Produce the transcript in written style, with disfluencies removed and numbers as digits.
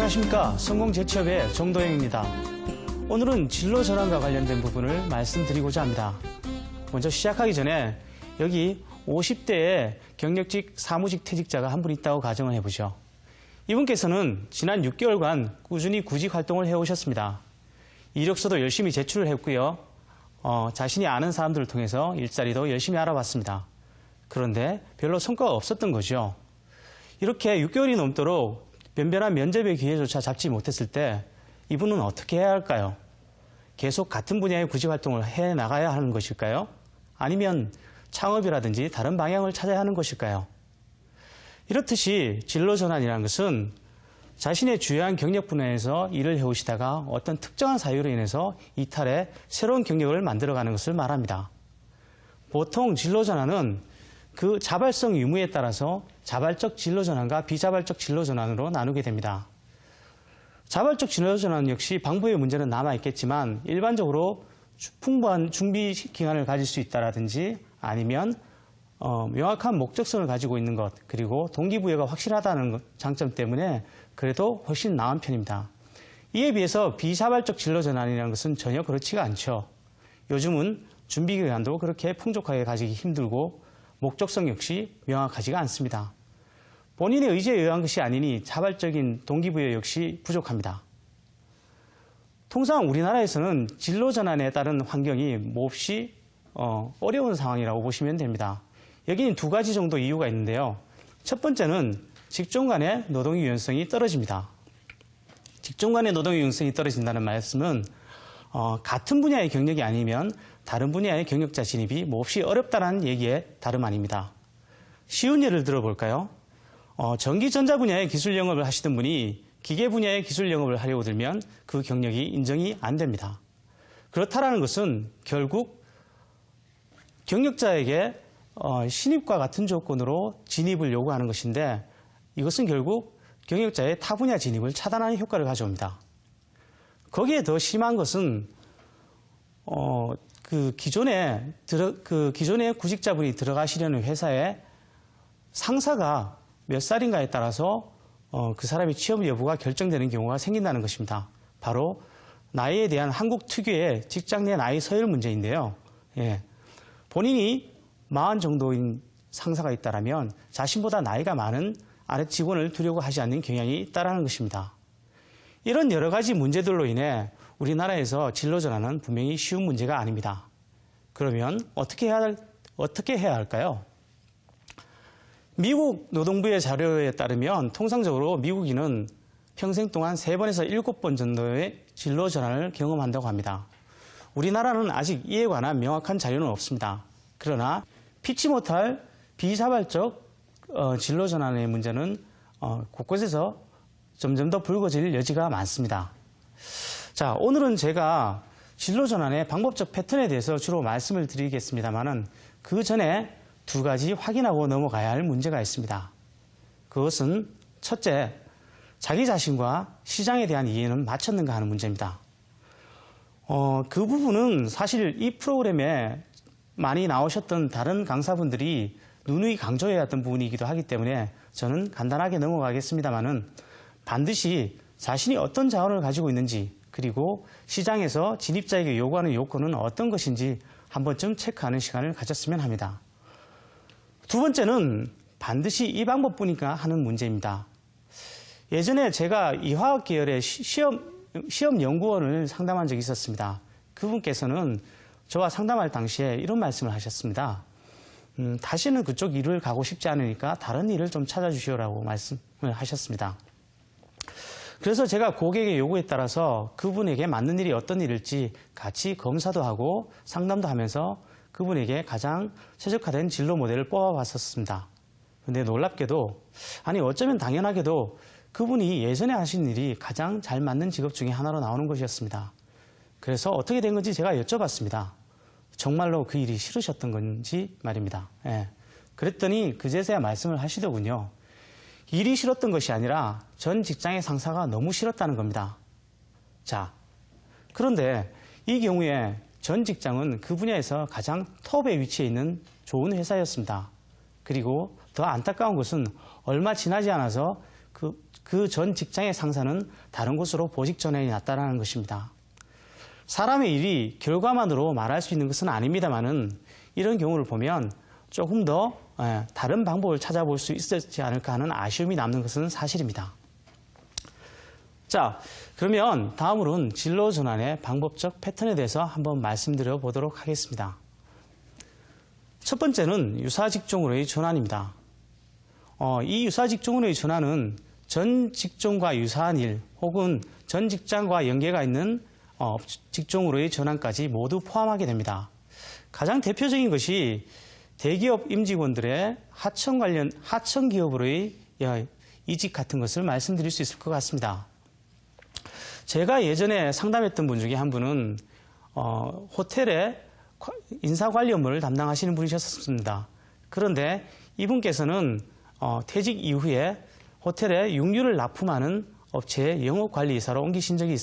안녕하십니까. 성공재취업의 정도영입니다. 오늘은 진로 전환과 관련된 부분을 말씀드리고자 합니다. 먼저 시작하기 전에 여기 50대의 경력직 사무직 퇴직자가 한 분 있다고 가정을 해보죠. 이분께서는 지난 6개월간 꾸준히 구직 활동을 해오셨습니다. 이력서도 열심히 제출을 했고요. 자신이 아는 사람들을 통해서 일자리도 열심히 알아봤습니다. 그런데 별로 성과가 없었던 거죠. 이렇게 6개월이 넘도록 변변한 면접의 기회조차 잡지 못했을 때 이분은 어떻게 해야 할까요? 계속 같은 분야의 구직 활동을 해나가야 하는 것일까요? 아니면 창업이라든지 다른 방향을 찾아야 하는 것일까요? 이렇듯이 진로 전환이라는 것은 자신의 주요한 경력 분야에서 일을 해오시다가 어떤 특정한 사유로 인해서 이탈해 새로운 경력을 만들어가는 것을 말합니다. 보통 진로 전환은 그 자발성 유무에 따라서 자발적 진로 전환과 비자발적 진로 전환으로 나누게 됩니다. 자발적 진로 전환 역시 방법의 문제는 남아있겠지만 일반적으로 풍부한 준비 기간을 가질 수 있다라든지 아니면 명확한 목적성을 가지고 있는 것, 그리고 동기부여가 확실하다는 장점 때문에 그래도 훨씬 나은 편입니다. 이에 비해서 비자발적 진로 전환이라는 것은 전혀 그렇지가 않죠. 요즘은 준비 기간도 그렇게 풍족하게 가지기 힘들고 목적성 역시 명확하지가 않습니다. 본인의 의지에 의한 것이 아니니 자발적인 동기부여 역시 부족합니다. 통상 우리나라에서는 진로 전환에 따른 환경이 몹시 어려운 상황이라고 보시면 됩니다. 여기는 두 가지 정도 이유가 있는데요. 첫 번째는 직종 간의 노동 유연성이 떨어집니다. 직종 간의 노동 유연성이 떨어진다는 말씀은 같은 분야의 경력이 아니면 다른 분야의 경력자 진입이 몹시 어렵다는 얘기에 다름 아닙니다. 쉬운 예를 들어볼까요? 전기 전자 분야의 기술 영업을 하시던 분이 기계 분야의 기술 영업을 하려고 들면 그 경력이 인정이 안 됩니다. 그렇다라는 것은 결국 경력자에게 신입과 같은 조건으로 진입을 요구하는 것인데 이것은 결국 경력자의 타 분야 진입을 차단하는 효과를 가져옵니다. 거기에 더 심한 것은 기존에 구직자분이 들어가시려는 회사에 상사가 몇 살인가에 따라서 그 사람의 취업 여부가 결정되는 경우가 생긴다는 것입니다. 바로 나이에 대한 한국 특유의 직장 내 나이 서열 문제인데요. 본인이 40 정도인 상사가 있다면 자신보다 나이가 많은 아래 직원을 두려고 하지 않는 경향이 있다는 것입니다. 이런 여러 가지 문제들로 인해 우리나라에서 진로 전환은 분명히 쉬운 문제가 아닙니다. 그러면 어떻게 해야 할까요? 미국 노동부의 자료에 따르면 통상적으로 미국인은 평생 동안 3번에서 7번 정도의 진로 전환을 경험한다고 합니다. 우리나라는 아직 이에 관한 명확한 자료는 없습니다. 그러나 피치 못할 비자발적 진로 전환의 문제는 곳곳에서 점점 더 불거질 여지가 많습니다. 자, 오늘은 제가 진로 전환의 방법적 패턴에 대해서 주로 말씀을 드리겠습니다만은 그 전에 두 가지 확인하고 넘어가야 할 문제가 있습니다. 그것은 첫째, 자기 자신과 시장에 대한 이해는 맞췄는가 하는 문제입니다. 그 부분은 사실 이 프로그램에 많이 나오셨던 다른 강사분들이 누누이 강조해왔던 부분이기도 하기 때문에 저는 간단하게 넘어가겠습니다만은 반드시 자신이 어떤 자원을 가지고 있는지 그리고 시장에서 진입자에게 요구하는 요건은 어떤 것인지 한 번쯤 체크하는 시간을 가졌으면 합니다. 두 번째는 반드시 이 방법뿐인가 하는 문제입니다. 예전에 제가 이화학 계열의 시험 연구원을 상담한 적이 있었습니다. 그분께서는 저와 상담할 당시에 이런 말씀을 하셨습니다. 다시는 그쪽 일을 가고 싶지 않으니까 다른 일을 좀 찾아주시오라고 말씀을 하셨습니다. 그래서 제가 고객의 요구에 따라서 그분에게 맞는 일이 어떤 일일지 같이 검사도 하고 상담도 하면서 그분에게 가장 최적화된 진로 모델을 뽑아봤었습니다. 그런데 놀랍게도, 아니 어쩌면 당연하게도 그분이 예전에 하신 일이 가장 잘 맞는 직업 중에 하나로 나오는 것이었습니다. 그래서 어떻게 된 건지 제가 여쭤봤습니다. 정말로 그 일이 싫으셨던 건지 말입니다. 그랬더니 그제서야 말씀을 하시더군요. 일이 싫었던 것이 아니라 전 직장의 상사가 너무 싫었다는 겁니다. 자, 그런데 이 경우에 전 직장은 그 분야에서 가장 톱에 위치해 있는 좋은 회사였습니다. 그리고 더 안타까운 것은 얼마 지나지 않아서 그 전 직장의 상사는 다른 곳으로 보직 전환이 났다는 것입니다. 사람의 일이 결과만으로 말할 수 있는 것은 아닙니다만은 이런 경우를 보면 조금 더 다른 방법을 찾아볼 수 있었지 않을까 하는 아쉬움이 남는 것은 사실입니다. 자, 그러면 다음으로는 진로 전환의 방법적 패턴에 대해서 한번 말씀드려 보도록 하겠습니다. 첫 번째는 유사 직종으로의 전환입니다. 이 유사 직종으로의 전환은 전 직종과 유사한 일 혹은 전 직장과 연계가 있는 직종으로의 전환까지 모두 포함하게 됩니다. 가장 대표적인 것이 대기업 임직원들의 하청 기업으로의 이직 같은 것을 말씀드릴 수 있을 것 같습니다. 제가 예전에 상담했던 분 중에 한 분은 호텔의 인사관리 업무를 담당하시는 분이셨습니다. 그런데 이분께서는 퇴직 이후에 호텔에 육류를 납품하는 업체의 영업관리이사로 옮기신 적이 있습니다.